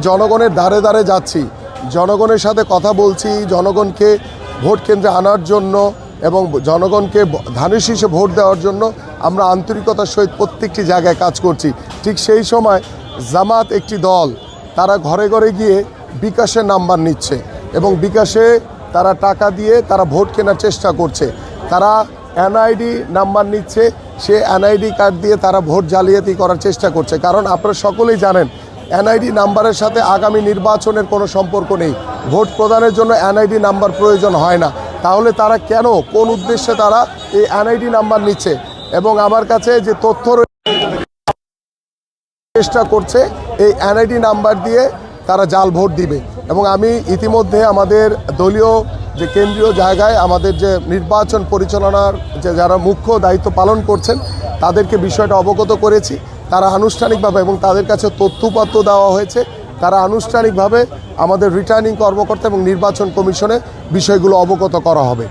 জনগণের ধারে ধারে যাচ্ছি, জনগণের সাথে কথা বলছি, জনগণকে ভোট কেন্দ্রে আনার জন্য এবং জনগণকে ধানের শীষে ভোট দেওয়ার জন্য আমরা আন্তরিকতার সহিত প্রত্যেকটি জায়গায় কাজ করছি। ঠিক সেই সময় জামাত একটি দল, তারা ঘরে ঘরে গিয়ে বিকাশের নাম্বার নিচ্ছে এবং বিকাশে তারা টাকা দিয়ে তারা ভোট কেনার চেষ্টা করছে। তারা এনআইডি নাম্বার নিচ্ছে, সে এনআইডি কার্ড দিয়ে তারা ভোট জালিয়াতি করার চেষ্টা করছে। কারণ আপনারা সকলেই জানেন এনআইডি নাম্বারের সাথে আগামী নির্বাচনের কোনো সম্পর্ক নেই। ভোট প্রদানের জন্য এনআইডি নাম্বার প্রয়োজন হয় না। তাহলে তারা কেন, কোন উদ্দেশ্যে তারা এই এনআইডি নাম্বার নিচ্ছে? এবং আমার কাছে যে তথ্য চেষ্টা করছে এই এনআইডি নাম্বার দিয়ে তারা জাল ভোট দিবে। এবং আমি ইতিমধ্যে আমাদের দলীয় যে কেন্দ্রীয় জায়গায় আমাদের যে নির্বাচন পরিচালনার যে যারা মুখ্য দায়িত্ব পালন করছেন তাদেরকে বিষয়টা অবগত করেছি। তারা আনুষ্ঠানিকভাবে এবং তাদের কাছে তথ্যপত্র দেওয়া হয়েছে, তারা আনুষ্ঠানিকভাবে আমাদের রিটার্নিং কর্মকর্তা এবং নির্বাচন কমিশনে বিষয়গুলো অবগত করা হবে।